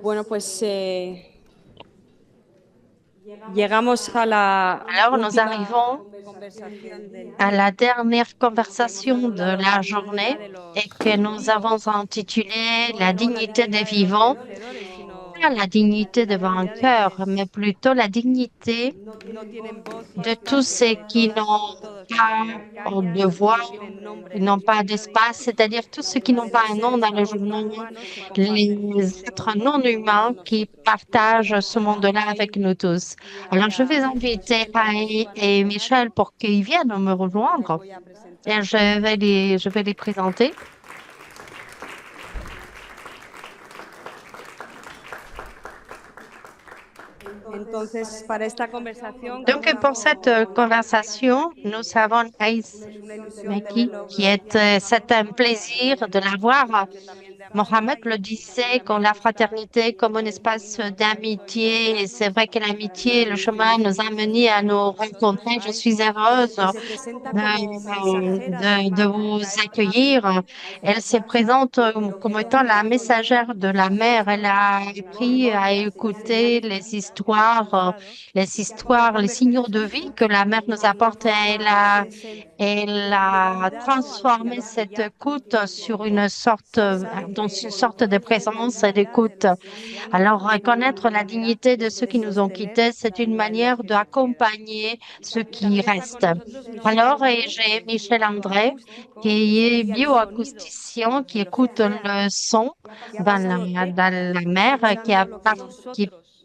Bueno, pues llegamos a la Alors, nous última arrivons conversación del à día la dernière y que hemos conversation de hablado de la la dignidad journée de et los que nous avons vivos, intitulé La no la dignité des dignidad de los vivants, vencedores, pas sino la dignité des la dignidad de vainqueurs, quienes mais plutôt la dignité no tienen voz y de tous espacio, ceux de qui todas y n'ont todos los pas que de callan y voix, no tienen nombre qui en n'ont el pas diccionario, d'espace, c'est-à-dire tous ceux qui n'ont de pas los un nom seres dans le no journal, humanos que comparten el les mundo êtres non con todos humains qui nosotros. partagent ce monde-là avec nous tous. Alors, je vais inviter Pae et Michel pour qu'ils viennent me Y les rejoindre voy a et presentar. je vais les présenter. Entonces, para esta conversación Donc, pour cette conversation, nous avons Aïs es una ilusión Meki, tenerlo qui est, c'est un plaisir de la voir. también de Mohamed amistad le y también de disait, qu'on la amigos. fraternité comme un espace d'amitié. Et c'est vrai que l'amitié, le chemin nous a menés à nous rencontrer. Je suis heureuse Y se presenta como mensajera del de mar. vous accueillir. Elle se présente comme étant la messagère de la mer. Elle a appris à écouter les histoires, les signaux de vie que la mer nous apporte. Elle a transformé cette écoute sur dans une sorte de présence et d'écoute. Alors, reconnaître la dignité de ceux qui nous ont quittés, c'est une manière d'accompagner ceux qui restent. Alors, et j'ai Michel André, qui est bioacousticien, qui écoute le son dans la mer, qui,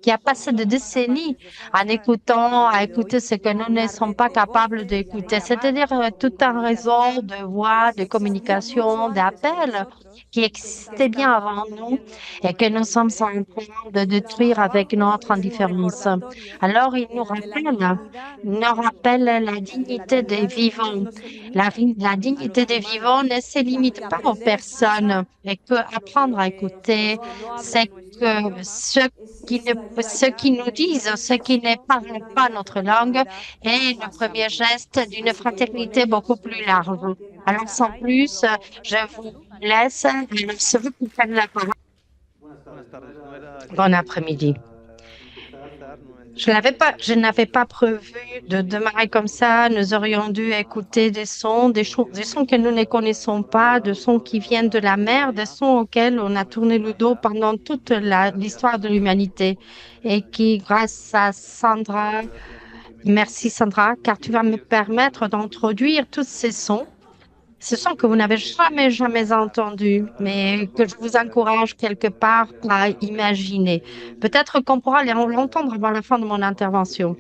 qui a passé des décennies en écoutant, à écouter ce que nous ne sommes pas capables d'écouter, c'est-à-dire tout un réseau de voix, de communication, d'appels qui existait bien avant nous et que nous sommes en train de détruire avec notre indifférence. Alors, il nous rappelle la dignité des vivants. La dignité des vivants ne se limite pas aux personnes et que apprendre à écouter, c'est que ceux qui nous disent, ceux qui ne parlent pas notre langue, est le premier geste d'une fraternité beaucoup plus large. Alors, sans plus, je vous laisse. Alors, c'est vous qui prenez la parole. Bon après-midi. Je n'avais pas prévu de démarrer comme ça. Nous aurions dû écouter des sons que nous ne connaissons pas, des sons qui viennent de la mer, des sons auxquels on a tourné le dos pendant toute l'histoire de l'humanité et qui, grâce à Sandra, merci Sandra, car tu vas me permettre d'introduire tous ces sons. Ce sont que vous n'avez jamais entendu, mais que je vous encourage quelque part à imaginer. Peut-être qu'on pourra l'entendre avant la fin de mon intervention.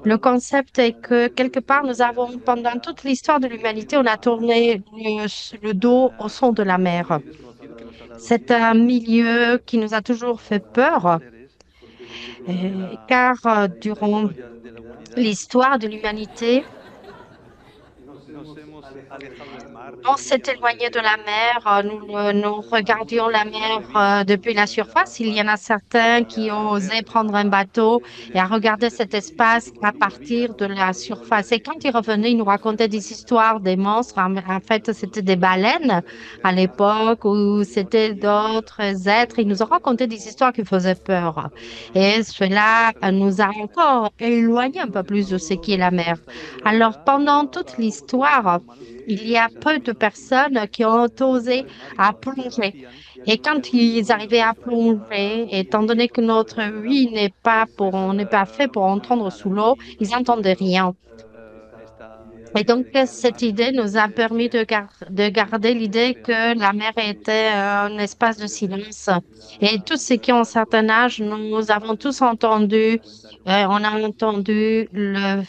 Le concept est que quelque part, nous avons, pendant toute l'histoire de l'humanité, on a tourné le dos au son de la mer. C'est un milieu qui nous a toujours fait peur, car durant l'histoire de l'humanité, on s'est éloigné de la mer, nous regardions la mer depuis la surface. Il y en a certains qui ont osé prendre un bateau et à regarder cet espace à partir de la surface. Et quand ils revenaient, ils nous racontaient des histoires des monstres. En fait, c'était des baleines à l'époque ou c'était d'autres êtres. Ils nous ont raconté des histoires qui faisaient peur. Et cela nous a encore éloignés un peu plus de ce qui est la mer. Alors, pendant toute l'histoire, il y a peu de personnes qui ont osé à plonger. Et quand ils arrivaient à plonger, étant donné que notre vie on n'est pas fait pour entendre sous l'eau, ils n'entendaient rien. Et donc, cette idée nous a permis de garder l'idée que la mer était un espace de silence. Et tous ceux qui ont un certain âge, nous avons tous entendu, on a entendu le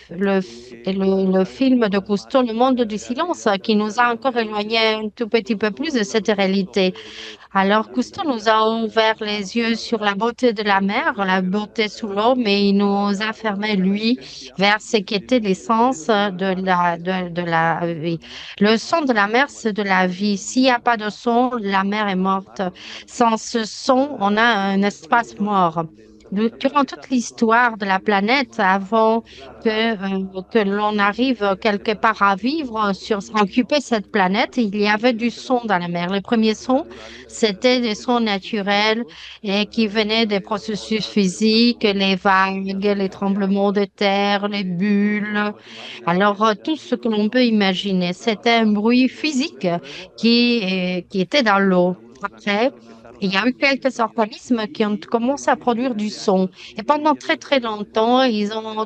film de Cousteau, Le Monde du silence, qui nous a encore éloignés un tout petit peu plus de cette réalité. Alors, Cousteau nous a ouvert les yeux sur la beauté de la mer, la beauté sous l'eau, mais il nous a fermé, lui, vers ce qui était l'essence de la vie. Le son de la mer, c'est de la vie. S'il n'y a pas de son, la mer est morte. Sans ce son, on a un espace mort. durant toute l'histoire de la planète, avant que l'on arrive quelque part à vivre à occuper cette planète, il y avait du son dans la mer. Les premiers sons, c'était des sons naturels et qui venaient des processus physiques, les vagues, les tremblements de terre, les bulles. Alors, tout ce que l'on peut imaginer, c'était un bruit physique qui était dans l'eau. Après, il y a eu quelques organismes qui ont commencé à produire du son. Et pendant très, très longtemps,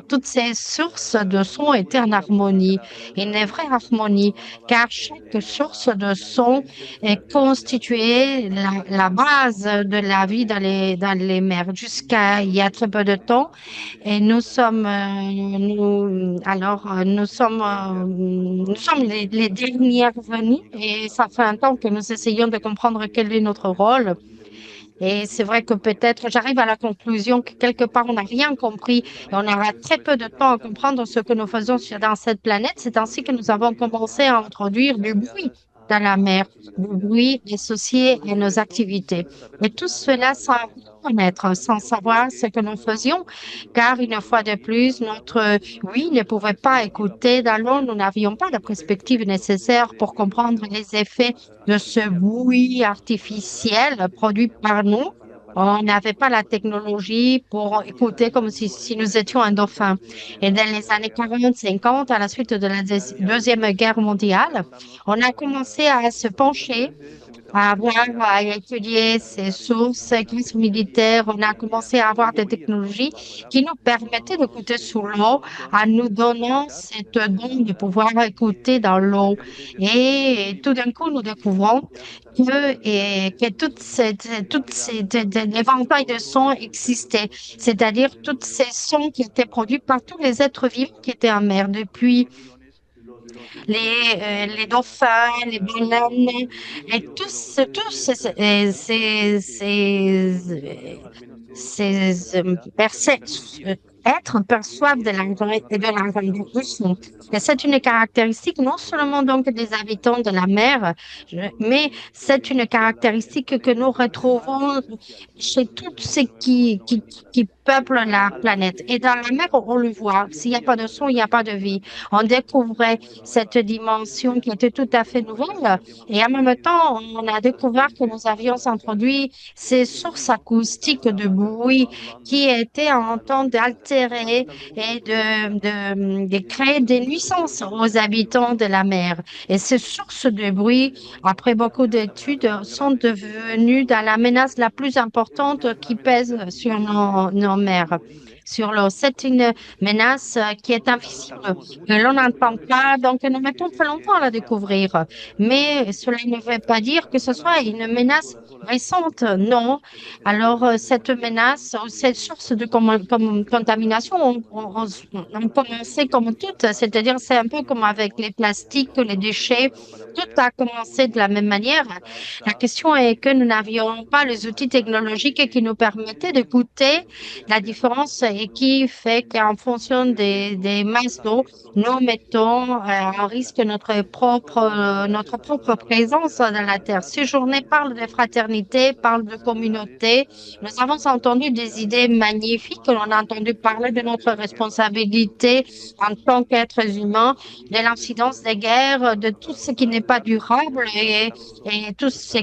toutes ces sources de son étaient en harmonie, une vraie harmonie, car chaque source de son est constituée la base de la vie dans les mers. Jusqu'à il y a très peu de temps, et nous sommes les derniers venus et ça fait un temps que nous essayons de comprendre quel est notre rôle. Et c'est vrai que peut-être j'arrive à la conclusion que quelque part on n'a rien compris et on aura très peu de temps à comprendre ce que nous faisons dans cette planète. C'est ainsi que nous avons commencé à introduire du bruit dans la mer, du bruit associé à nos activités. Et tout cela sans connaître, sans savoir ce que nous faisions, car une fois de plus, notre oui ne pouvait pas écouter dans l'eau. Nous n'avions pas la perspective nécessaire pour comprendre les effets de ce bruit artificiel produit par nous. On n'avait pas la technologie pour écouter comme si nous étions un dauphin. Et dans les années 40-50, à la suite de la Deuxième Guerre mondiale, on a commencé à se pencher à étudier ces sources grâce militaires. On a commencé à avoir des technologies qui nous permettaient d'écouter sous l'eau en nous donnant cette don de pouvoir écouter dans l'eau. Et tout d'un coup, nous découvrons que l'éventail de sons existait, c'est-à-dire tous ces sons qui étaient produits par tous les êtres vivants qui étaient en mer, depuis les dauphins, les baleines, et tous êtres perçoivent de l'environnement. Et c'est une caractéristique non seulement donc des habitants de la mer, mais c'est une caractéristique que nous retrouvons chez tous ceux qui peuplent la planète. Et dans la mer, on le voit, s'il n'y a pas de son, il n'y a pas de vie. On découvrait cette dimension qui était tout à fait nouvelle. Et en même temps, on a découvert que nous avions introduit ces sources acoustiques de bruit qui étaient en train d'altérer et de créer des nuisances aux habitants de la mer. Et ces sources de bruit, après beaucoup d'études, sont devenues dans la menace la plus importante qui pèse sur nos mers. Sur l'eau. C'est une menace qui est invisible, que l'on n'entend pas, donc nous mettons très longtemps à la découvrir. Mais cela ne veut pas dire que ce soit une menace récente, non. Alors, cette menace, cette source de contamination, on commençait comme toutes, c'est-à-dire c'est un peu comme avec les plastiques, les déchets, tout a commencé de la même manière. La question est que nous n'avions pas les outils technologiques qui nous permettaient d'écouter la différence et qui fait qu'en fonction des masses d'eau, nous mettons en risque notre propre présence dans la Terre. Ces journées parlent de fraternité, parlent de communauté. Nous avons entendu des idées magnifiques. On a entendu parler de notre responsabilité en tant qu'êtres humains, de l'incidence des guerres, de tout ce qui n'est pas durable et tout ce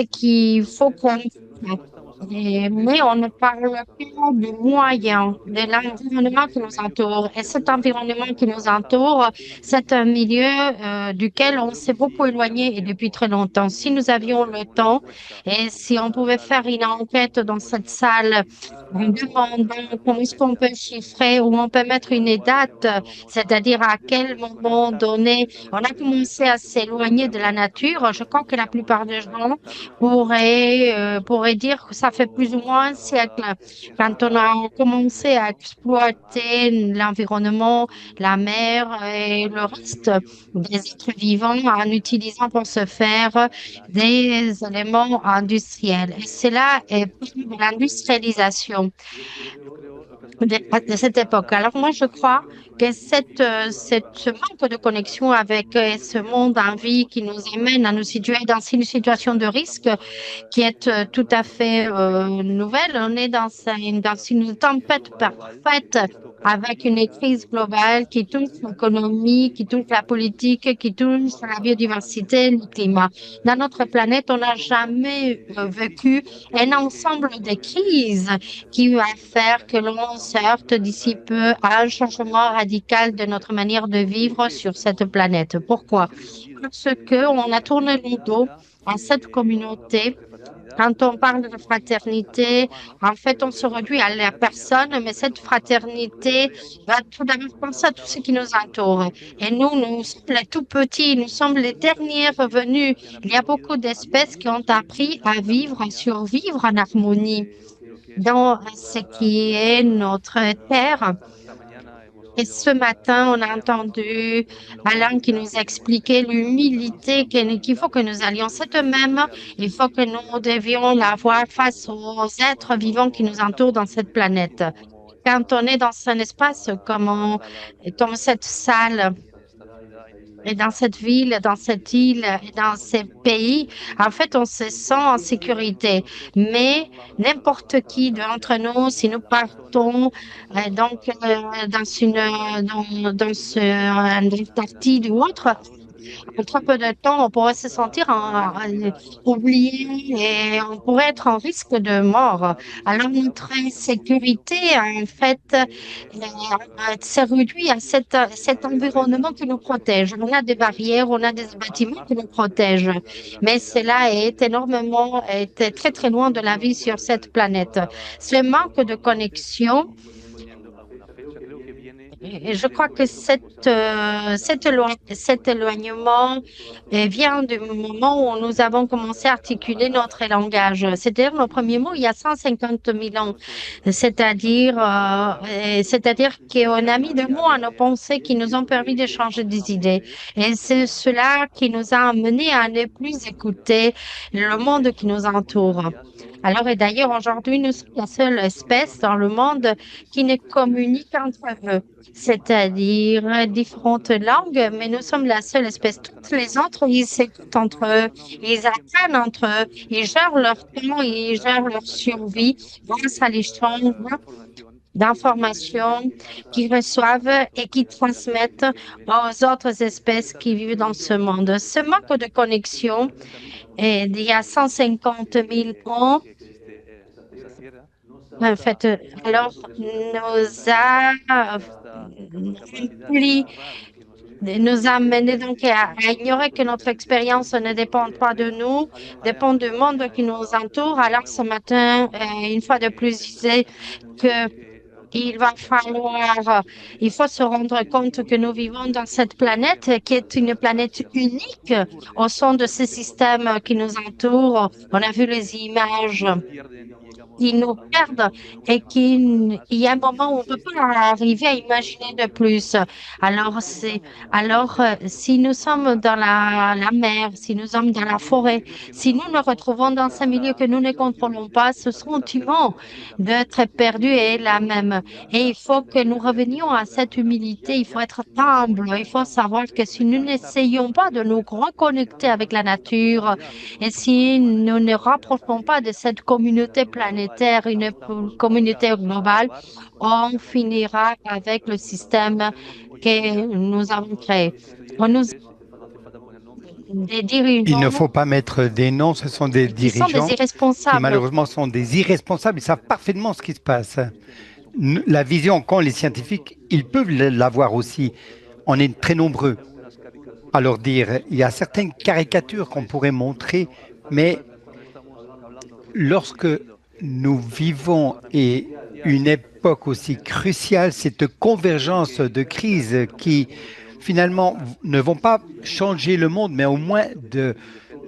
qu'il faut qu'on mais on ne parle pas du moyen, de l'environnement qui nous entoure. Et cet environnement qui nous entoure, c'est un milieu duquel on s'est beaucoup éloigné et depuis très longtemps. Si nous avions le temps et si on pouvait faire une enquête dans cette salle en demandant comment est-ce qu'on peut chiffrer ou on peut mettre une date, c'est-à-dire à quel moment donné on a commencé à s'éloigner de la nature, je crois que la plupart des gens pourrait dire que ça fait plus ou moins un siècle quand on a commencé à exploiter l'environnement, la mer et le reste des êtres vivants en utilisant pour se faire des éléments industriels. Et cela est de l'industrialisation. de cette époque. Alors moi, je crois que ce manque de connexion avec ce monde en vie qui nous amène à nous situer dans une situation de risque qui est tout à fait nouvelle. On est dans une tempête parfaite avec une crise globale qui touche l'économie, qui touche la politique, qui touche la biodiversité, le climat. Dans notre planète, on n'a jamais vécu un ensemble de crises qui va faire que l'on se heurte d'ici peu à un changement radical de notre manière de vivre sur cette planète. Pourquoi? Parce qu'on a tourné le dos à cette communauté. Quand on parle de fraternité, en fait, on se réduit à la personne, mais cette fraternité va tout d'abord penser à tout ce qui nous entoure. Et nous sommes les tout petits, nous sommes les derniers revenus. Il y a beaucoup d'espèces qui ont appris à vivre, à survivre en harmonie dans ce qui est notre terre. Et ce matin, on a entendu Alain qui nous expliquait l'humilité qu'il faut que nous allions. Cette même, il faut que nous devions l'avoir face aux êtres vivants qui nous entourent dans cette planète. Quand on est dans un espace comme cette salle, et dans cette ville, dans cette île, et dans ces pays, en fait, on se sent en sécurité. Mais n'importe qui d'entre nous, si nous partons dans l'Antarctique ou autre, en très peu de temps, on pourrait se sentir oublié et on pourrait être en risque de mort. Alors, notre sécurité, en fait, s'est réduite à cet environnement qui nous protège. On a des barrières, on a des bâtiments qui nous protègent, mais cela est très, très loin de la vie sur cette planète. Ce manque de connexion et je crois que cet éloignement vient du moment où nous avons commencé à articuler notre langage. C'est-à-dire nos premiers mots il y a 150 000 ans. C'est-à-dire qu'on a mis des mots à nos pensées qui nous ont permis d'échanger des idées. Et c'est cela qui nous a amenés à ne plus écouter le monde qui nous entoure. Alors, et d'ailleurs, aujourd'hui, nous sommes la seule espèce dans le monde qui ne communique entre eux, c'est-à-dire différentes langues, mais nous sommes la seule espèce. Toutes les autres, ils s'écoutent entre eux, ils apprennent entre eux, ils gèrent leur temps, ils gèrent leur survie grâce à l'échange d'informations qu'ils reçoivent et qui transmettent aux autres espèces qui vivent dans ce monde. Ce manque de connexion, il y a 150 000 ans, en fait, alors, rempli nous a mené donc à ignorer que notre expérience ne dépend pas de nous, dépend du monde qui nous entoure. Alors ce matin, une fois de plus, je disais que il faut se rendre compte que nous vivons dans cette planète qui est une planète unique au sein de ce système qui nous entoure. On a vu les images qui nous perdent et il y a un moment où on ne peut pas arriver à imaginer de plus. Si nous sommes dans la mer, si nous sommes dans la forêt, si nous nous retrouvons dans un milieu que nous ne contrôlons pas, ce sentiment d'être perdu est la même. Et il faut que nous revenions à cette humilité. Il faut être humble. Il faut savoir que si nous n'essayons pas de nous reconnecter avec la nature et si nous ne rapprochons pas de cette communauté planétaire, une communauté globale, on finira avec le système que nous avons créé. On nous des Il ne dirigeants faut pas mettre des noms, ce sont des qui sont des dirigeants qui irresponsables. malheureusement sont des irresponsables, ils savent parfaitement ce qui se passe. La vision qu'ont les scientifiques, ils peuvent l'avoir aussi. On est très nombreux à leur dire. Il y a certaines caricatures qu'on pourrait montrer, mais lorsque nous vivons et une époque aussi cruciale, cette convergence de crises qui finalement ne vont pas changer le monde, mais au moins de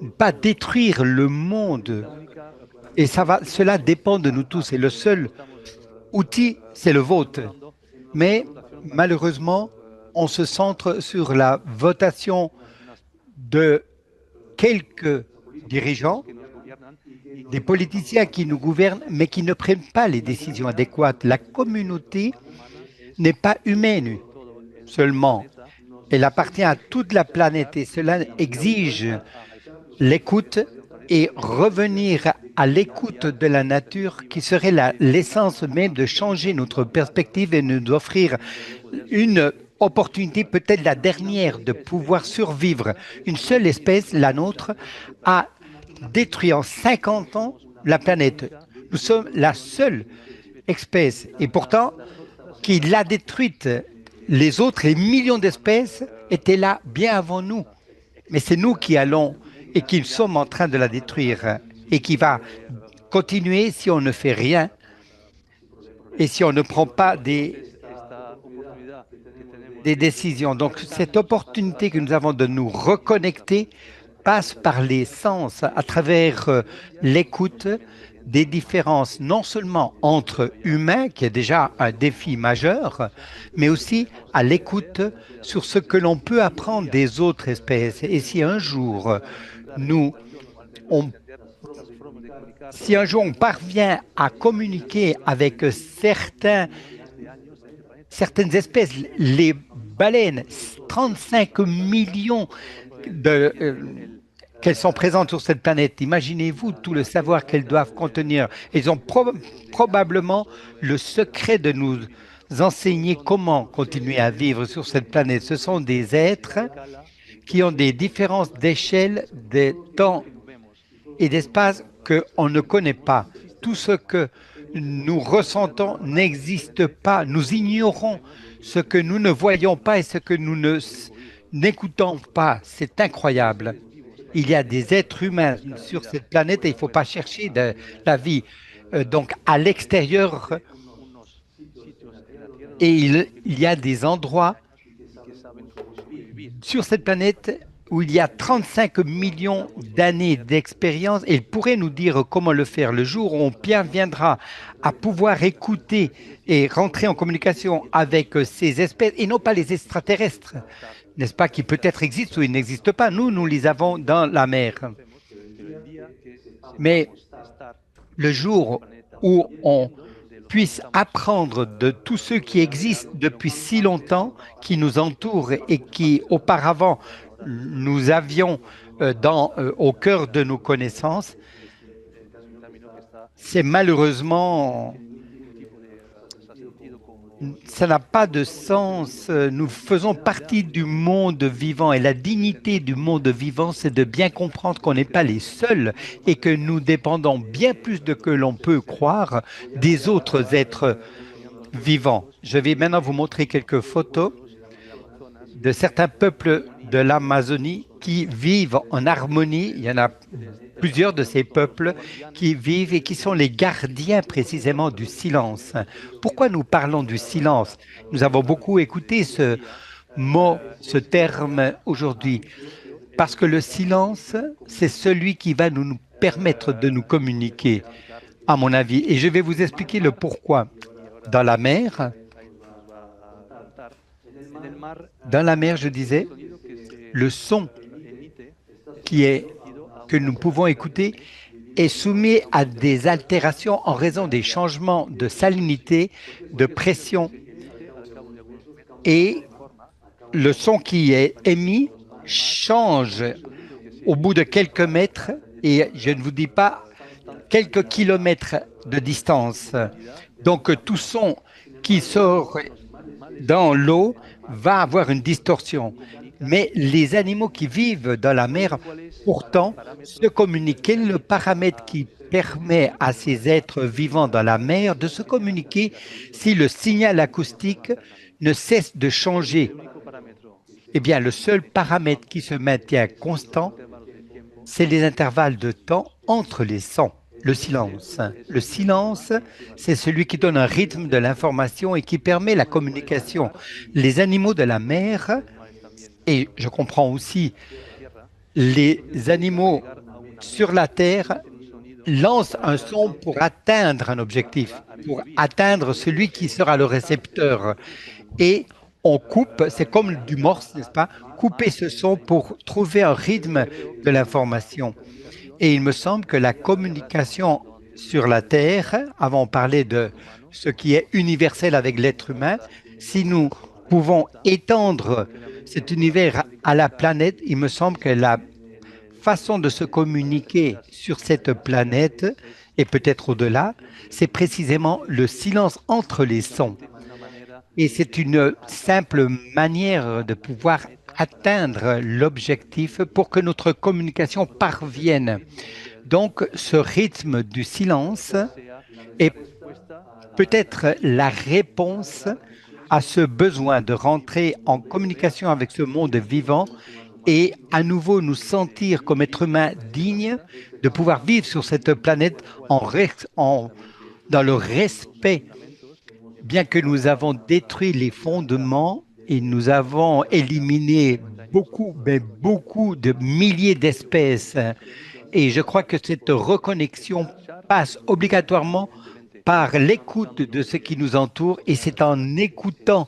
ne pas détruire le monde. Et cela dépend de nous tous. Et le seul outil, c'est le vote. Mais malheureusement, on se centre sur la votation de quelques dirigeants des politiciens qui nous gouvernent, mais qui ne prennent pas les décisions adéquates. La communauté n'est pas humaine seulement. Elle appartient à toute la planète et cela exige l'écoute et revenir à l'écoute de la nature qui serait l'essence même de changer notre perspective et nous offrir une opportunité, peut-être la dernière, de pouvoir survivre. Une seule espèce, la nôtre, a détruit en 50 ans la planète. Nous sommes la seule espèce et pourtant qui l'a détruite. Les autres, les millions d'espèces étaient là bien avant nous. Mais c'est nous qui allons et qui sommes en train de la détruire et qui va continuer si on ne fait rien et si on ne prend pas des décisions. Donc cette opportunité que nous avons de nous reconnecter passe par les sens, à travers l'écoute des différences, non seulement entre humains, qui est déjà un défi majeur, mais aussi à l'écoute sur ce que l'on peut apprendre des autres espèces. Et si un jour on parvient à communiquer avec certaines espèces, les baleines, 35 millions qu'elles sont présentes sur cette planète. Imaginez-vous tout le savoir qu'elles doivent contenir. Elles ont probablement le secret de nous enseigner comment continuer à vivre sur cette planète. Ce sont des êtres qui ont des différences d'échelle, de temps et d'espace qu'on ne connaît pas. Tout ce que nous ressentons n'existe pas. Nous ignorons ce que nous ne voyons pas et ce que nous n'écoutons pas. C'est incroyable. Il y a des êtres humains sur cette planète et il ne faut pas chercher de la vie donc à l'extérieur. Et il y a des endroits sur cette planète où il y a 35 millions d'années d'expérience et il pourrait nous dire comment le faire. Le jour où on viendra à pouvoir écouter et rentrer en communication avec ces espèces et non pas les extraterrestres, n'est-ce pas, qui peut-être existent ou ils n'existent pas. Nous les avons dans la mer. Mais le jour où on puisse apprendre de tous ceux qui existent depuis si longtemps, qui nous entourent et qui auparavant nous avions au cœur de nos connaissances, c'est malheureusement, ça n'a pas de sens. Nous faisons partie du monde vivant et la dignité du monde vivant, c'est de bien comprendre qu'on n'est pas les seuls et que nous dépendons bien plus de que l'on peut croire des autres êtres vivants. Je vais maintenant vous montrer quelques photos de certains peuples de l'Amazonie qui vivent en harmonie. Il y en a plusieurs de ces peuples qui vivent et qui sont les gardiens précisément du silence. Pourquoi nous parlons du silence? Nous avons beaucoup écouté ce mot, ce terme aujourd'hui, parce que le silence, c'est celui qui va nous permettre de nous communiquer, à mon avis. Et je vais vous expliquer le pourquoi. Dans la mer, je disais, le son que nous pouvons écouter est soumis à des altérations en raison des changements de salinité, de pression. Et le son qui est émis change au bout de quelques mètres, et je ne vous dis pas quelques kilomètres de distance. Donc tout son qui sort dans l'eau va avoir une distorsion. Mais les animaux qui vivent dans la mer, pourtant, se communiquent. Quel est le paramètre qui permet à ces êtres vivants dans la mer de se communiquer si le signal acoustique ne cesse de changer? Eh bien, le seul paramètre qui se maintient constant, c'est les intervalles de temps entre les sons. Le silence. Le silence, c'est celui qui donne un rythme de l'information et qui permet la communication. Les animaux de la mer, et je comprends aussi les animaux sur la Terre, lancent un son pour atteindre un objectif, pour atteindre celui qui sera le récepteur. Et on coupe, c'est comme du morse, n'est-ce pas? Couper ce son pour trouver un rythme de l'information. Et il me semble que la communication sur la Terre, avant on parlait de ce qui est universel avec l'être humain, si nous pouvons étendre cet univers à la planète, il me semble que la façon de se communiquer sur cette planète, et peut-être au-delà, c'est précisément le silence entre les sons. Et c'est une simple manière de pouvoir atteindre l'objectif pour que notre communication parvienne. Donc, ce rythme du silence est peut-être la réponse à ce besoin de rentrer en communication avec ce monde vivant et à nouveau nous sentir comme êtres humains dignes de pouvoir vivre sur cette planète dans le respect, bien que nous avons détruit les fondements et nous avons éliminé beaucoup de milliers d'espèces. Et je crois que cette reconnexion passe obligatoirement par l'écoute de ce qui nous entoure et c'est en écoutant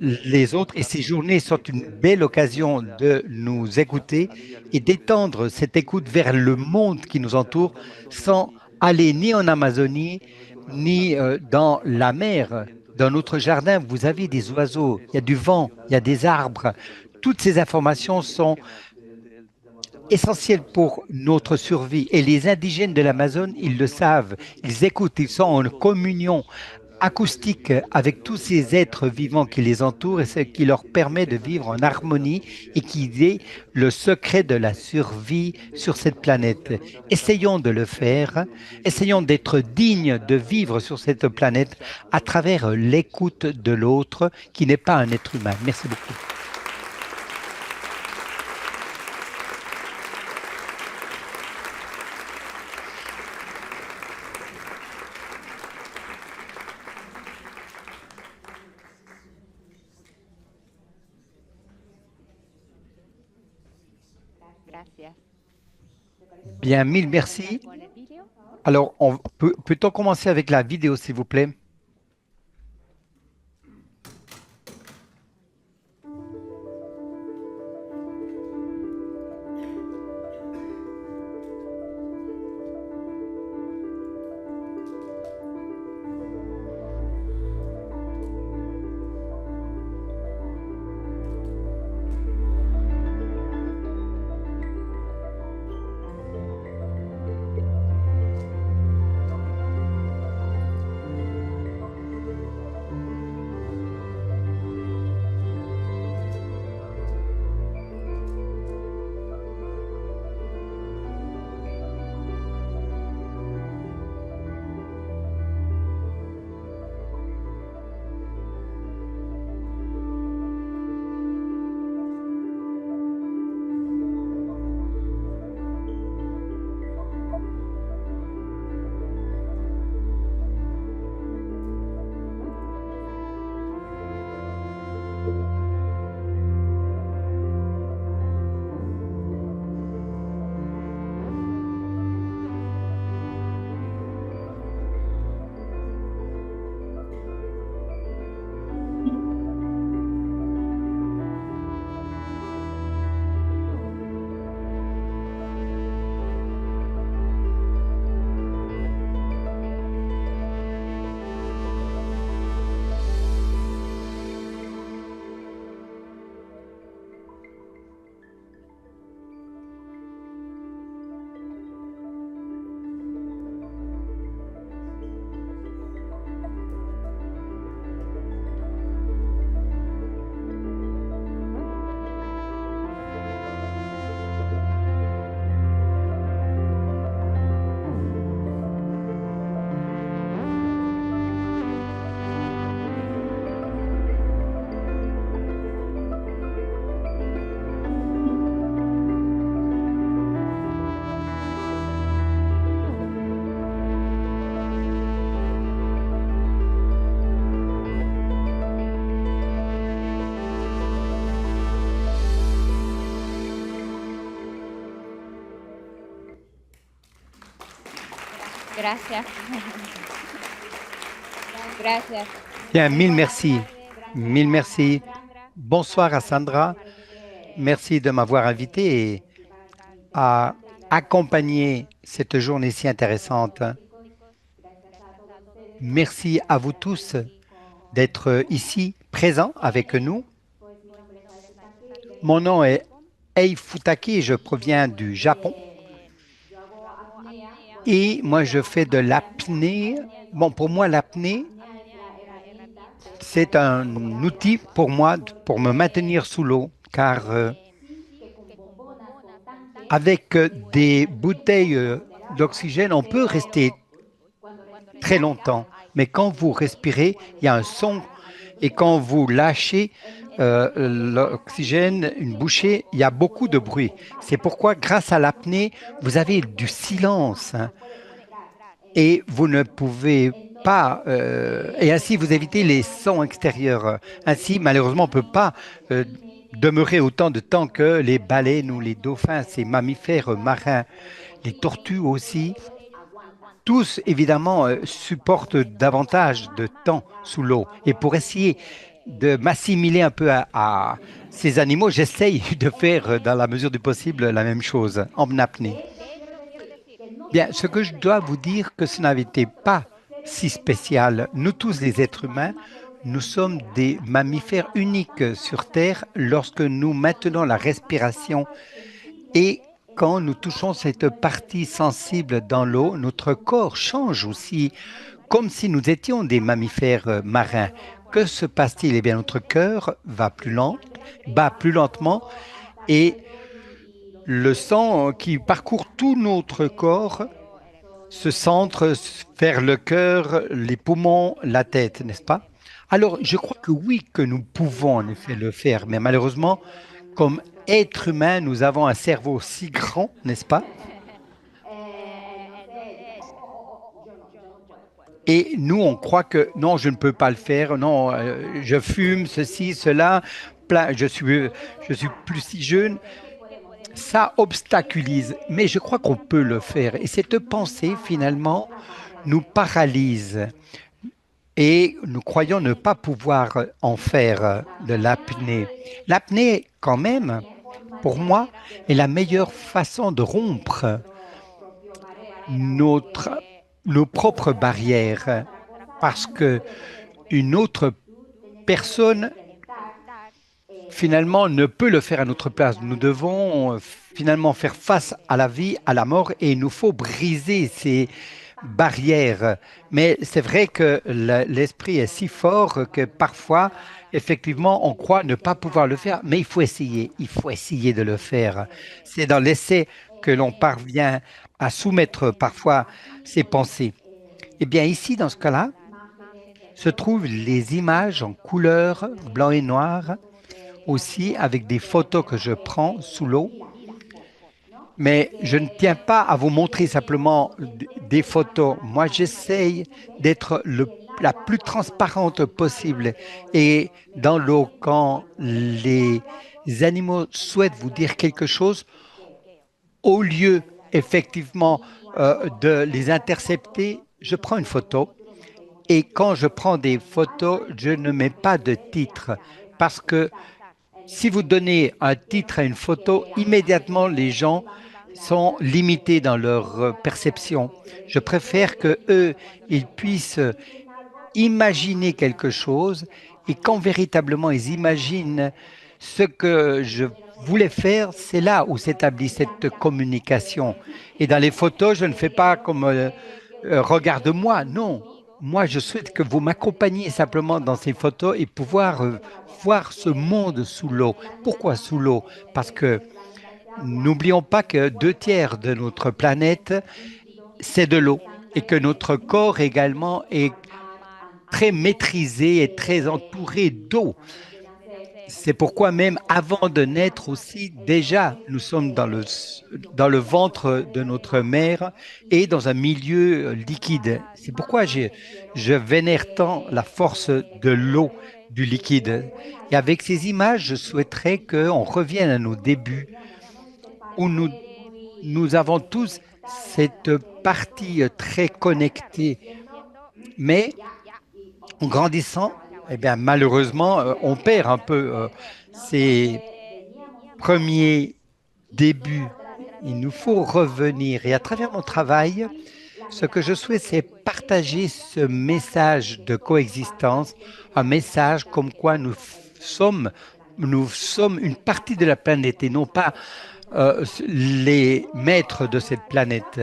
les autres. Et ces journées sont une belle occasion de nous écouter et d'étendre cette écoute vers le monde qui nous entoure sans aller ni en Amazonie, ni dans la mer. Dans notre jardin, vous avez des oiseaux, il y a du vent, il y a des arbres. Toutes ces informations sont essentielles pour notre survie. Et les indigènes de l'Amazone, ils le savent, ils écoutent, ils sont en communion acoustique avec tous ces êtres vivants qui les entourent et ce qui leur permet de vivre en harmonie et qui est le secret de la survie sur cette planète. Essayons de le faire, essayons d'être dignes de vivre sur cette planète à travers l'écoute de l'autre qui n'est pas un être humain. Merci beaucoup. Bien, mille merci. Alors, peut-on commencer avec la vidéo, s'il vous plaît? Gracias. Gracias. Bien, mille merci. Mille merci. Bonsoir à Sandra. Merci de m'avoir invité et à accompagné cette journée si intéressante. Merci à vous tous d'être ici, présents avec nous. Mon nom est Ei Futaki, je proviens du Japon et moi je fais de l'apnée. Bon, pour moi, l'apnée, c'est un outil pour moi pour me maintenir sous l'eau, car avec des bouteilles d'oxygène, on peut rester très longtemps, mais quand vous respirez, il y a un son et quand vous lâchez l'oxygène, une bouchée, il y a beaucoup de bruit. C'est pourquoi, grâce à l'apnée, vous avez du silence, hein, et vous ne pouvez pas, et ainsi vous évitez les sons extérieurs. Ainsi, malheureusement, on ne peut pas demeurer autant de temps que les baleines ou les dauphins, ces mammifères marins, les tortues aussi. Tous, évidemment, supportent davantage de temps sous l'eau. Et pour essayer de m'assimiler un peu à ces animaux, j'essaye de faire, dans la mesure du possible, la même chose en apnée. Bien, ce que je dois vous dire, que ce n'avait été pas si spécial. Nous tous, les êtres humains, nous sommes des mammifères uniques sur Terre lorsque nous maintenons la respiration et quand nous touchons cette partie sensible dans l'eau, notre corps change aussi, comme si nous étions des mammifères marins. Que se passe-t-il? Eh bien, notre cœur va plus lent, bat plus lentement et le sang qui parcourt tout notre corps se centre vers le cœur, les poumons, la tête, n'est-ce pas? Alors, je crois que oui, que nous pouvons en effet le faire, mais malheureusement, comme êtres humains, nous avons un cerveau si grand, n'est-ce pas? Et nous, on croit que non, je ne peux pas le faire, non, je fume, ceci, cela, je suis plus si jeune. Ça obstaculise, mais je crois qu'on peut le faire. Et cette pensée, finalement, nous paralyse et nous croyons ne pas pouvoir en faire de l'apnée. L'apnée, quand même, pour moi, est la meilleure façon de rompre notre, nos propres barrières parce que une autre personne finalement ne peut le faire à notre place. Nous devons finalement faire face à la vie, à la mort et il nous faut briser ces barrières. Mais c'est vrai que l'esprit est si fort que parfois, effectivement, on croit ne pas pouvoir le faire, mais il faut essayer de le faire. C'est dans l'essai que l'on parvient à soumettre parfois ses pensées. Eh bien, ici, dans ce cas-là, se trouvent les images en couleur blanc et noir, aussi avec des photos que je prends sous l'eau. Mais je ne tiens pas à vous montrer simplement des photos. Moi, j'essaye d'être la plus transparente possible. Et dans l'eau, quand les animaux souhaitent vous dire quelque chose, au lieu effectivement de les intercepter, je prends une photo. Et quand je prends des photos, je ne mets pas de titre parce que si vous donnez un titre à une photo, immédiatement les gens sont limités dans leur perception. Je préfère que eux, ils puissent imaginer quelque chose et quand véritablement ils imaginent ce que je voulais faire, c'est là où s'établit cette communication. Et dans les photos, je ne fais pas comme regarde-moi, non. Moi, je souhaite que vous m'accompagniez simplement dans ces photos et pouvoir voir ce monde sous l'eau. Pourquoi sous l'eau? Parce que n'oublions pas que 2 tiers de notre planète, c'est de l'eau et que notre corps également est très maîtrisé et très entouré d'eau. C'est pourquoi même avant de naître aussi, déjà, nous sommes dans le ventre de notre mère et dans un milieu liquide. C'est pourquoi je vénère tant la force de l'eau, du liquide. Et avec ces images, je souhaiterais qu'on revienne à nos débuts où nous avons tous cette partie très connectée. Mais en grandissant, eh bien, malheureusement, on perd un peu ces premiers débuts Il nous faut revenir. Et à travers mon travail, ce que je souhaite, c'est partager ce message de coexistence, un message comme quoi nous sommes une partie de la planète et non pas les maîtres de cette planète.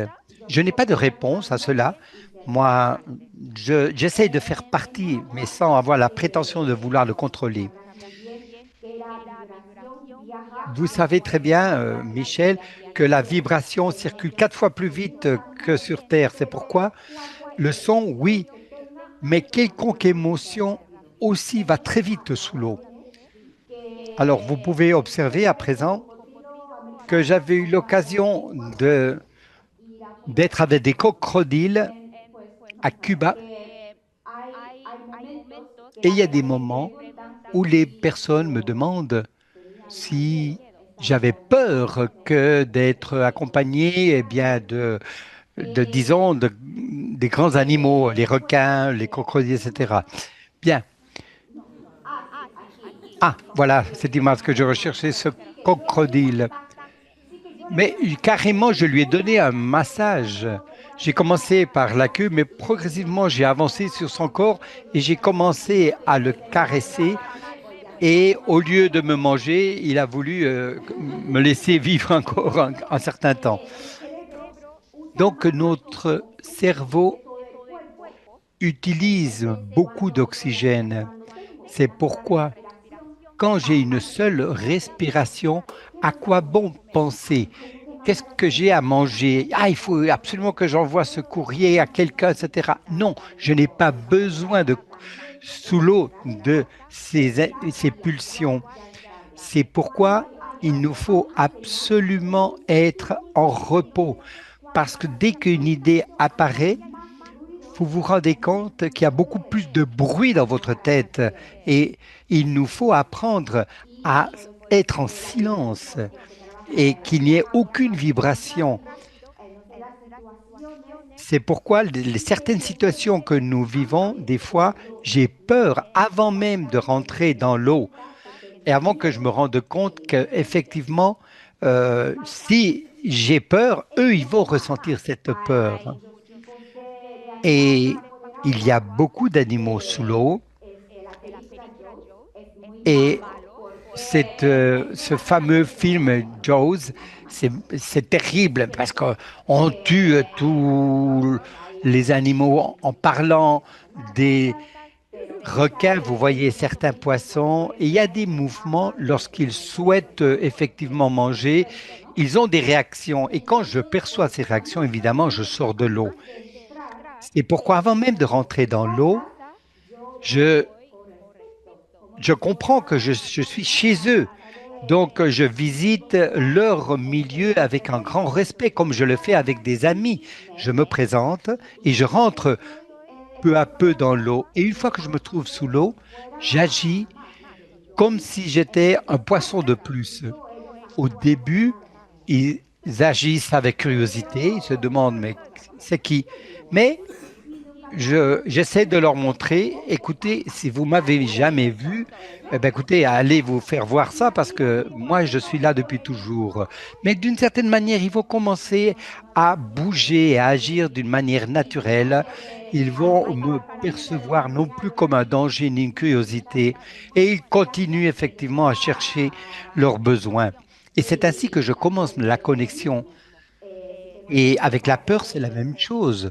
Je n'ai pas de réponse à cela. Moi, j'essaie de faire partie, mais sans avoir la prétention de vouloir le contrôler. Vous savez très bien, Michel, que la vibration circule 4 fois plus vite que sur Terre. C'est pourquoi le son, oui, mais quelconque émotion aussi va très vite sous l'eau. Alors, vous pouvez observer à présent que j'avais eu l'occasion d'être avec des crocodiles à Cuba et il y a des moments où les personnes me demandent si j'avais peur que d'être accompagné disons, des grands animaux, les requins, les crocodiles, etc. Bien. Ah, voilà, c'est l'image que je recherchais, ce crocodile. Mais carrément, je lui ai donné un massage. J'ai commencé par la queue, mais progressivement, j'ai avancé sur son corps et j'ai commencé à le caresser. Et au lieu de me manger, il a voulu me laisser vivre encore un certain temps. Donc, notre cerveau utilise beaucoup d'oxygène. C'est pourquoi, quand j'ai une seule respiration, à quoi bon penser? Qu'est-ce que j'ai à manger? Ah, il faut absolument que j'envoie ce courrier à quelqu'un, etc. Non, je n'ai pas besoin sous l'eau de ces pulsions. C'est pourquoi il nous faut absolument être en repos. Parce que dès qu'une idée apparaît, vous vous rendez compte qu'il y a beaucoup plus de bruit dans votre tête et il nous faut apprendre à être en silence et qu'il n'y ait aucune vibration. C'est pourquoi certaines situations que nous vivons, des fois, j'ai peur avant même de rentrer dans l'eau et avant que je me rende compte qu'effectivement, si j'ai peur, eux, ils vont ressentir cette peur. Et il y a beaucoup d'animaux sous l'eau et ce fameux film Jaws, c'est terrible parce qu'on tue tous les animaux en parlant des requins, vous voyez certains poissons, et il y a des mouvements lorsqu'ils souhaitent effectivement manger, ils ont des réactions. Et quand je perçois ces réactions, évidemment, je sors de l'eau. C'est pourquoi avant même de rentrer dans l'eau, je comprends que je suis chez eux. Donc, je visite leur milieu avec un grand respect, comme je le fais avec des amis. Je me présente et je rentre peu à peu dans l'eau. Et une fois que je me trouve sous l'eau, j'agis comme si j'étais un poisson de plus. Au début, ils agissent avec curiosité, ils se demandent, mais c'est qui? Mais j'essaie de leur montrer, écoutez, si vous m'avez jamais vu, eh ben, écoutez, allez vous faire voir ça parce que moi, je suis là depuis toujours. Mais d'une certaine manière, ils vont commencer à bouger, à agir d'une manière naturelle. Ils vont me percevoir non plus comme un danger ni une curiosité et ils continuent effectivement à chercher leurs besoins. Et c'est ainsi que je commence la connexion. Et avec la peur, c'est la même chose.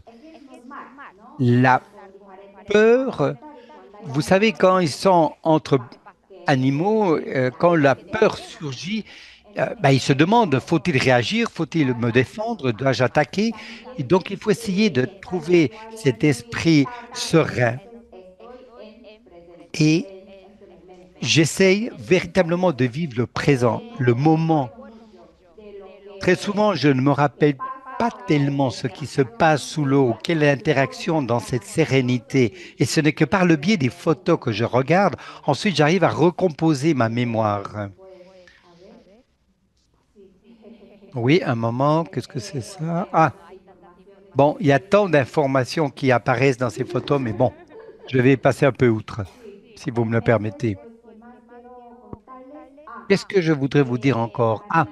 La peur, vous savez, quand ils sont entre animaux, quand la peur surgit, ils se demandent, faut-il réagir, faut-il me défendre, dois-je attaquer? Et donc, il faut essayer de trouver cet esprit serein. Et j'essaye véritablement de vivre le présent, le moment. Très souvent, je ne me rappelle pas tellement ce qui se passe sous l'eau, quelle est l'interaction dans cette sérénité. Et ce n'est que par le biais des photos que je regarde, ensuite j'arrive à recomposer ma mémoire. Oui, un moment, qu'est-ce que c'est ça? Ah, bon, il y a tant d'informations qui apparaissent dans ces photos, mais bon, je vais passer un peu outre, si vous me le permettez. Qu'est-ce que je voudrais vous dire encore? Ah,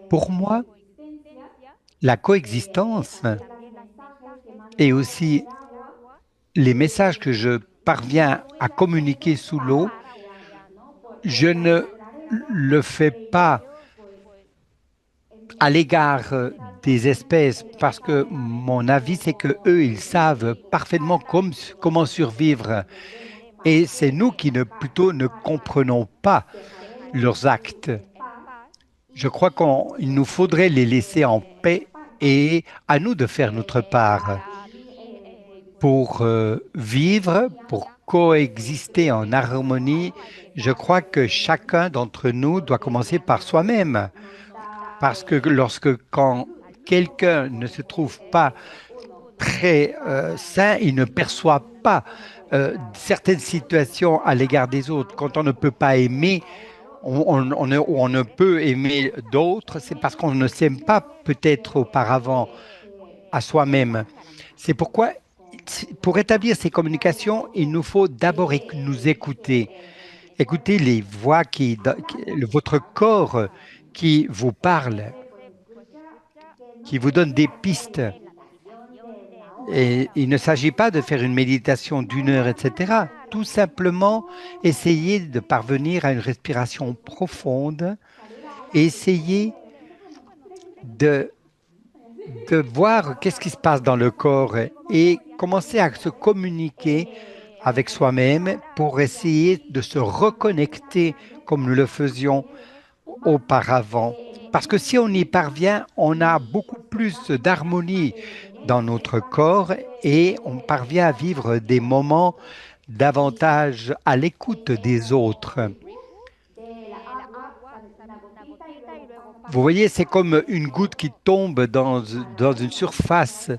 pour moi, la coexistence et aussi les messages que je parviens à communiquer sous l'eau, je ne le fais pas à l'égard des espèces parce que mon avis, c'est que eux, ils savent parfaitement comment survivre. Et c'est nous qui plutôt ne comprenons pas leurs actes. Je crois qu'il nous faudrait les laisser en paix et à nous de faire notre part pour vivre, pour coexister en harmonie. Je crois que chacun d'entre nous doit commencer par soi-même. Parce que quand quelqu'un ne se trouve pas très sain, il ne perçoit pas certaines situations à l'égard des autres. Quand on ne peut pas aimer, on ne peut aimer d'autres, c'est parce qu'on ne s'aime pas peut-être auparavant à soi-même. C'est pourquoi, pour établir ces communications, il nous faut d'abord nous écouter. Écoutez les voix votre corps qui vous parle, qui vous donne des pistes. Et il ne s'agit pas de faire une méditation d'1 heure, etc. Tout simplement, essayer de parvenir à une respiration profonde, essayer de, de voir qu'est-ce qui se passe dans le corps et commencer à se communiquer avec soi-même pour essayer de se reconnecter comme nous le faisions auparavant. Parce que si on y parvient, on a beaucoup plus d'harmonie dans notre corps et on parvient à vivre des moments davantage à l'écoute des autres. Vous voyez, c'est comme une goutte qui tombe dans une surface.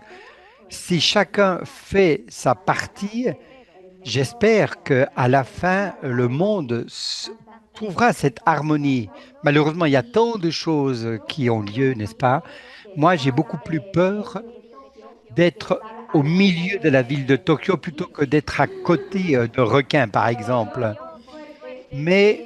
Si chacun fait sa partie, j'espère qu'à la fin, le monde trouvera cette harmonie. Malheureusement, il y a tant de choses qui ont lieu, n'est-ce pas? Moi, j'ai beaucoup plus peur d'être au milieu de la ville de Tokyo plutôt que d'être à côté de requins, par exemple. Mais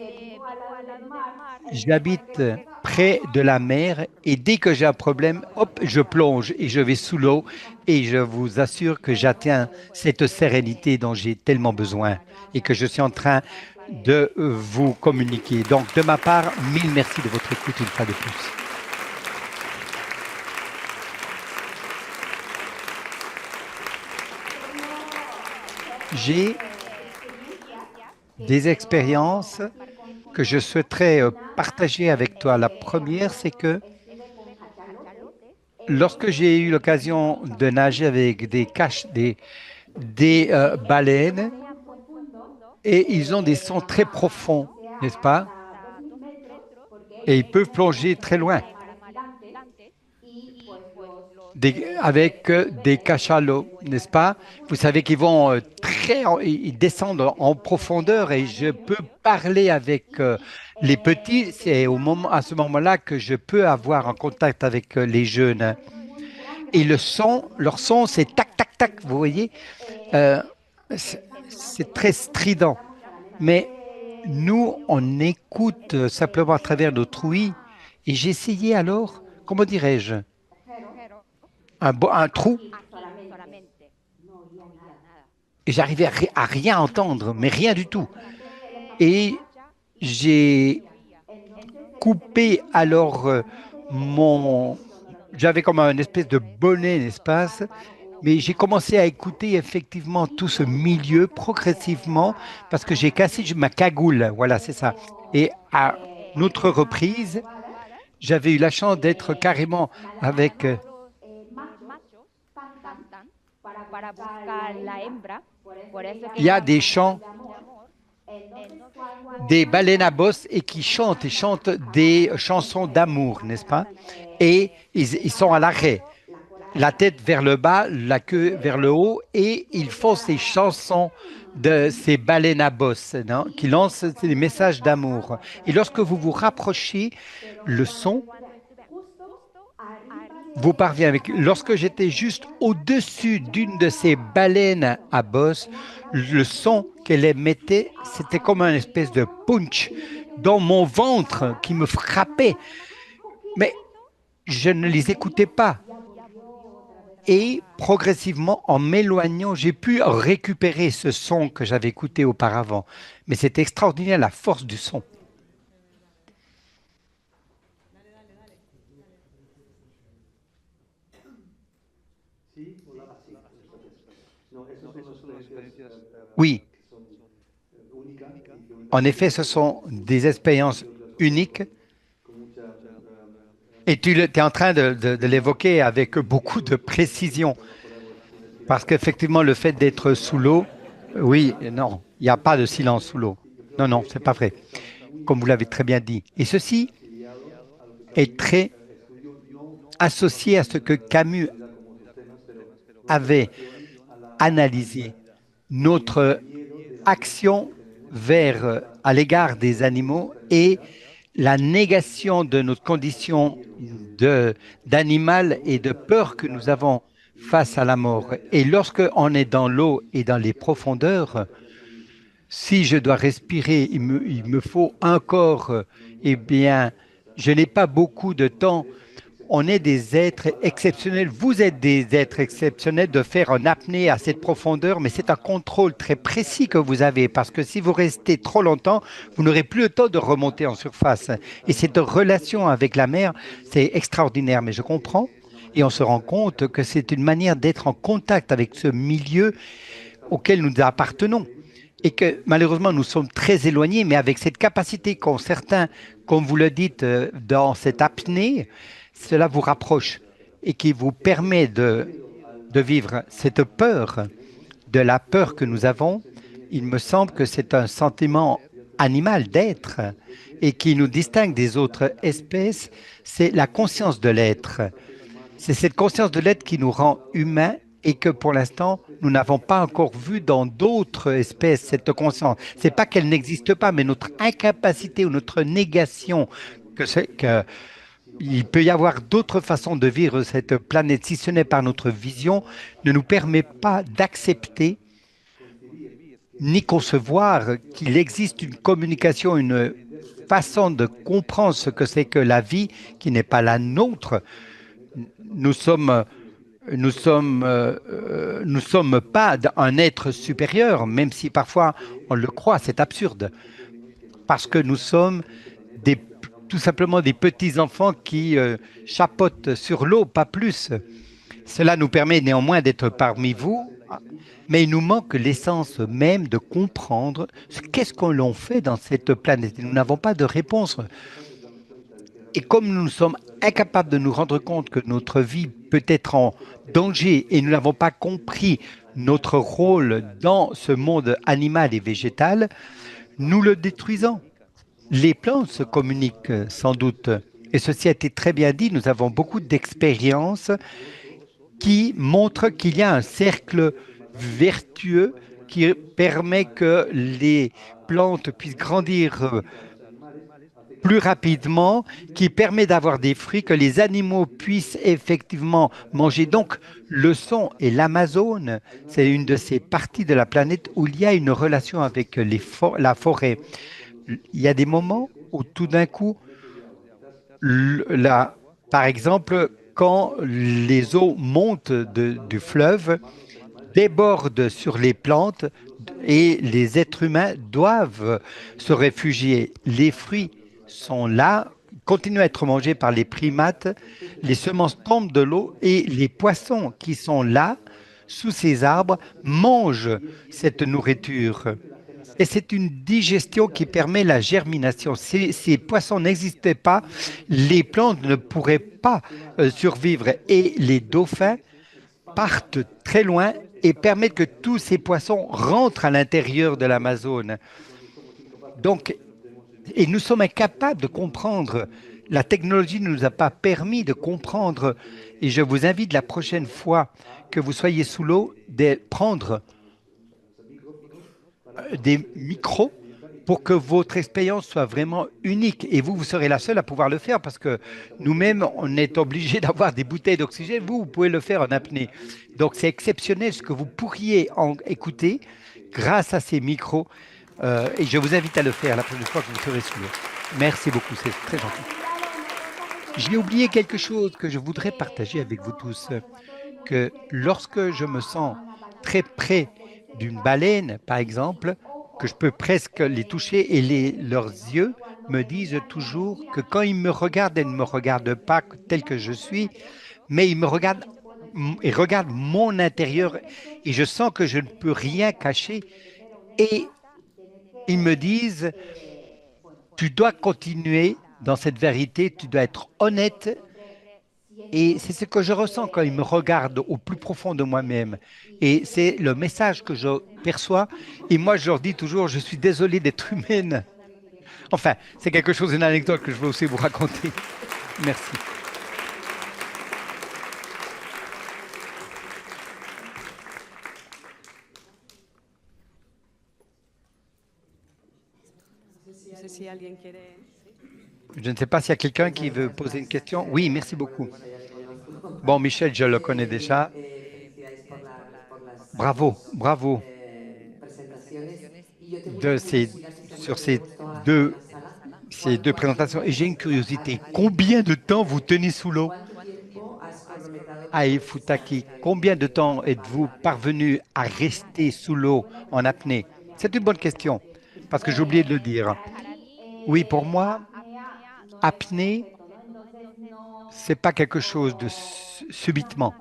j'habite près de la mer et dès que j'ai un problème, hop, je plonge et je vais sous l'eau et je vous assure que j'atteins cette sérénité dont j'ai tellement besoin et que je suis en train de vous communiquer. Donc, de ma part, mille merci de votre écoute une fois de plus. J'ai des expériences que je souhaiterais partager avec toi. La première, c'est que lorsque j'ai eu l'occasion de nager avec des baleines, et ils ont des sons très profonds, n'est-ce pas? Et ils peuvent plonger très loin avec des cachalots, n'est-ce pas? Vous savez qu'ils vont ils descendent en profondeur et je peux parler avec les petits. C'est à ce moment-là que je peux avoir un contact avec les jeunes. Et leur son, c'est tac, tac, tac, vous voyez? C'est très strident. Mais nous, on écoute simplement à travers notre ouïe. Et j'essayais alors, comment dirais-je, un trou. Et j'arrivais à rien entendre, mais rien du tout. Et j'ai coupé alors j'avais comme une espèce de bonnet, n'est-ce pas? Mais j'ai commencé à écouter effectivement tout ce milieu progressivement parce que j'ai cassé ma cagoule. Voilà, c'est ça. Et à notre reprise, j'avais eu la chance d'être carrément avec il y a des chants, des baleines à bosse et qui chantent des chansons d'amour, n'est-ce pas? Et ils sont à l'arrêt, la tête vers le bas, la queue vers le haut, et ils font ces chansons de ces baleines à bosse, non? Qui lancent des messages d'amour. Et lorsque vous vous rapprochez, le son vous parvient avec. Lorsque j'étais juste au-dessus d'une de ces baleines à bosse, le son qu'elle émettait, c'était comme une espèce de punch dans mon ventre qui me frappait. Mais je ne les écoutais pas. Et progressivement, en m'éloignant, j'ai pu récupérer ce son que j'avais écouté auparavant. Mais c'est extraordinaire la force du son. Oui, en effet, ce sont des expériences uniques. Et tu es en train de l'évoquer avec beaucoup de précision. Parce qu'effectivement, le fait d'être sous l'eau, oui, non, il n'y a pas de silence sous l'eau. Non, non, c'est pas vrai, comme vous l'avez très bien dit. Et ceci est très associé à ce que Camus avait analysé, notre action à l'égard des animaux et la négation de notre condition d'animal et de peur que nous avons face à la mort. Et lorsque on est dans l'eau et dans les profondeurs, si je dois respirer, il me faut un corps, eh bien, je n'ai pas beaucoup de temps. On est des êtres exceptionnels. Vous êtes des êtres exceptionnels de faire en apnée à cette profondeur, mais c'est un contrôle très précis que vous avez parce que si vous restez trop longtemps, vous n'aurez plus le temps de remonter en surface. Et cette relation avec la mer, c'est extraordinaire, mais je comprends. Et on se rend compte que c'est une manière d'être en contact avec ce milieu auquel nous appartenons. Et que malheureusement, nous sommes très éloignés, mais avec cette capacité qu'ont certains, comme vous le dites, dans cette apnée, cela vous rapproche et qui vous permet de vivre cette peur, de la peur que nous avons. Il me semble que c'est un sentiment animal d'être et qui nous distingue des autres espèces, c'est la conscience de l'être. C'est cette conscience de l'être qui nous rend humains et que pour l'instant, nous n'avons pas encore vu dans d'autres espèces cette conscience. Ce n'est pas qu'elle n'existe pas, mais notre incapacité ou notre négation il peut y avoir d'autres façons de vivre cette planète, si ce n'est par notre vision, ne nous permet pas d'accepter ni concevoir qu'il existe une communication, une façon de comprendre ce que c'est que la vie qui n'est pas la nôtre. Nous sommes pas un être supérieur, même si parfois on le croit, c'est absurde, parce que nous sommes tout simplement des petits-enfants qui chapotent sur l'eau, pas plus. Cela nous permet néanmoins d'être parmi vous, mais il nous manque l'essence même de comprendre qu'est-ce qu'on l'on fait dans cette planète. Nous n'avons pas de réponse. Et comme nous sommes incapables de nous rendre compte que notre vie peut être en danger et nous n'avons pas compris notre rôle dans ce monde animal et végétal, nous le détruisons. Les plantes se communiquent sans doute, et ceci a été très bien dit, nous avons beaucoup d'expériences qui montrent qu'il y a un cercle vertueux qui permet que les plantes puissent grandir plus rapidement, qui permet d'avoir des fruits que les animaux puissent effectivement manger. Donc, le son et l'Amazone, c'est une de ces parties de la planète où il y a une relation avec la forêt. Il y a des moments où tout d'un coup, par exemple, quand les eaux montent du fleuve, débordent sur les plantes et les êtres humains doivent se réfugier. Les fruits sont là, continuent à être mangés par les primates, les semences tombent de l'eau et les poissons qui sont là, sous ces arbres, mangent cette nourriture. Et c'est une digestion qui permet la germination. Si ces poissons n'existaient pas, les plantes ne pourraient pas survivre. Et les dauphins partent très loin et permettent que tous ces poissons rentrent à l'intérieur de l'Amazone. Donc, et nous sommes incapables de comprendre. La technologie ne nous a pas permis de comprendre. Et je vous invite la prochaine fois que vous soyez sous l'eau de prendre des micros pour que votre expérience soit vraiment unique. Et vous serez la seule à pouvoir le faire parce que nous-mêmes, on est obligé d'avoir des bouteilles d'oxygène. Vous pouvez le faire en apnée. Donc, c'est exceptionnel ce que vous pourriez écouter grâce à ces micros. Et je vous invite à le faire la prochaine fois que vous serez sous l'eau. Merci beaucoup, c'est très gentil. J'ai oublié quelque chose que je voudrais partager avec vous tous. que lorsque je me sens très près d'une baleine, par exemple, que je peux presque les toucher et leurs yeux me disent toujours que quand ils me regardent, ils ne me regardent pas tel que je suis, mais ils me regardent et regardent mon intérieur et je sens que je ne peux rien cacher et ils me disent, tu dois continuer dans cette vérité, tu dois être honnête. Et c'est ce que je ressens quand ils me regardent au plus profond de moi-même. Et c'est le message que je perçois. Et moi, je leur dis toujours, je suis désolé d'être humaine. Enfin, c'est quelque chose, une anecdote que je veux aussi vous raconter. Merci. No sé si alguien quiere. Je ne sais pas s'il y a quelqu'un qui veut poser une question. Oui, merci beaucoup. Bon, Michel, je le connais déjà. Bravo, bravo de sur deux, ces deux présentations. Et j'ai une curiosité. Combien de temps vous tenez sous l'eau? Aïe Futaki, combien de temps êtes-vous parvenu à rester sous l'eau en apnée? C'est une bonne question, parce que j'ai oublié de le dire. Oui, pour moi, apnée, c'est pas quelque chose de subitement.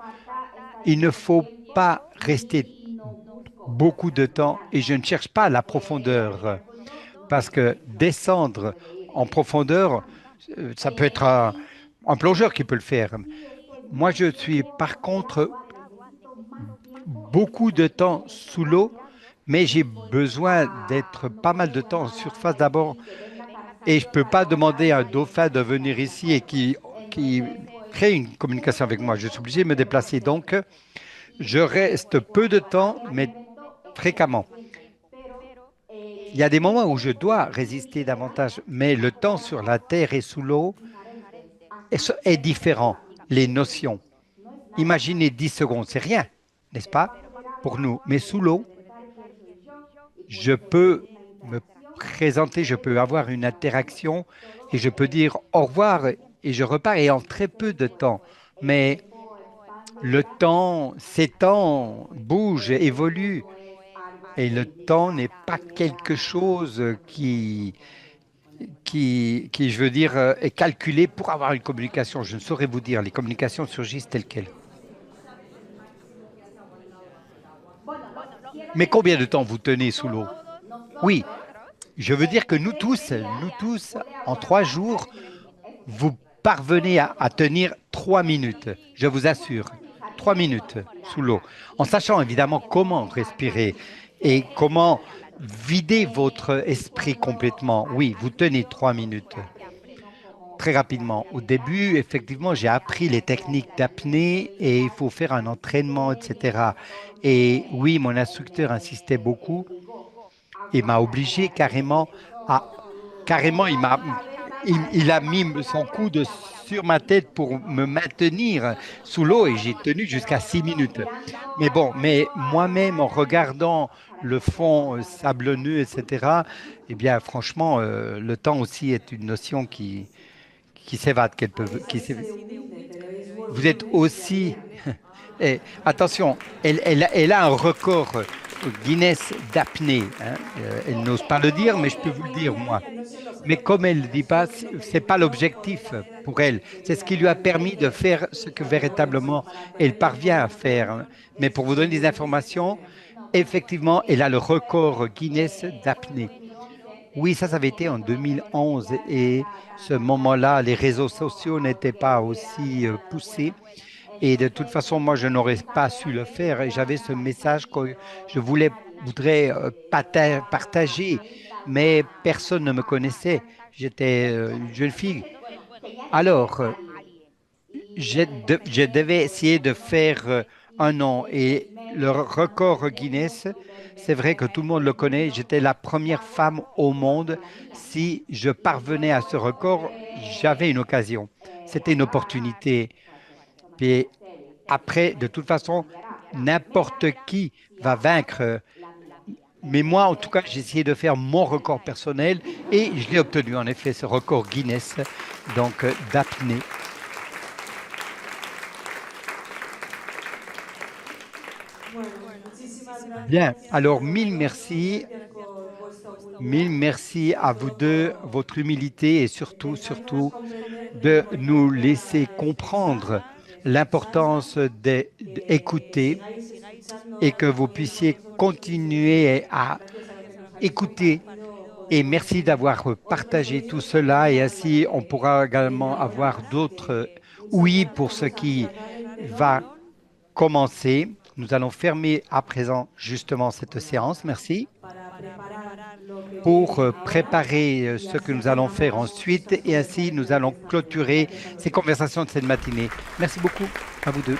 Il ne faut pas rester beaucoup de temps et je ne cherche pas la profondeur parce que descendre en profondeur, ça peut être un plongeur qui peut le faire. Moi, je suis par contre beaucoup de temps sous l'eau, mais j'ai besoin d'être pas mal de temps en surface d'abord et je ne peux pas demander à un dauphin de venir ici et qui crée une communication avec moi. Je suis obligé de me déplacer. Donc, je reste peu de temps, mais fréquemment. Il y a des moments où je dois résister davantage, mais le temps sur la terre et sous l'eau est différent. Les notions. Imaginez 10 secondes, c'est rien, n'est-ce pas, pour nous. Mais sous l'eau, je peux me présenter, je peux avoir une interaction et je peux dire au revoir et je repars et en très peu de temps. Mais le temps, ces temps bougent, évoluent. Et le temps n'est pas quelque chose je veux dire, est calculé pour avoir une communication. Je ne saurais vous dire, les communications surgissent telles quelles. Mais combien de temps vous tenez sous l'eau? Oui, je veux dire que nous tous, en 3 jours, vous parvenez à tenir 3 minutes, je vous assure, 3 minutes sous l'eau, en sachant évidemment comment respirer et comment vider votre esprit complètement. Oui, vous tenez 3 minutes très rapidement. Au début, effectivement, j'ai appris les techniques d'apnée et il faut faire un entraînement, etc. Et oui, mon instructeur insistait beaucoup et m'a obligé carrément à... Carrément, il a mis son coude sur ma tête pour me maintenir sous l'eau et j'ai tenu jusqu'à 6 minutes. Mais bon, mais moi-même, en regardant le fond sablonneux, etc., eh bien, franchement, le temps aussi est une notion qui s'évade, Vous êtes aussi... Et attention, elle a un record Guinness d'apnée. Hein. Elle n'ose pas le dire, mais je peux vous le dire, moi. Mais comme elle ne le dit pas, ce n'est pas l'objectif pour elle. C'est ce qui lui a permis de faire ce que véritablement elle parvient à faire. Mais pour vous donner des informations, effectivement, elle a le record Guinness d'apnée. Oui, ça avait été en 2011 et ce moment-là, les réseaux sociaux n'étaient pas aussi poussés. Et de toute façon, moi, je n'aurais pas su le faire. Et j'avais ce message que je voudrais partager, mais personne ne me connaissait. J'étais une jeune fille. Alors, je devais essayer de faire un an. Et le record Guinness, c'est vrai que tout le monde le connaît. J'étais la première femme au monde. Si je parvenais à ce record, j'avais une occasion. C'était une opportunité. Puis après, de toute façon, n'importe qui va vaincre. Mais moi, en tout cas, j'ai essayé de faire mon record personnel et je l'ai obtenu, en effet, ce record Guinness, donc d'apnée. Bien, alors mille merci à vous deux, votre humilité et surtout, de nous laisser comprendre l'importance d'écouter et que vous puissiez continuer à écouter. Et merci d'avoir partagé tout cela et ainsi on pourra également avoir d'autres oui pour ce qui va commencer. Nous allons fermer à présent justement cette séance. Merci pour préparer ce que nous allons faire ensuite et ainsi nous allons clôturer ces conversations de cette matinée. Merci beaucoup à vous deux.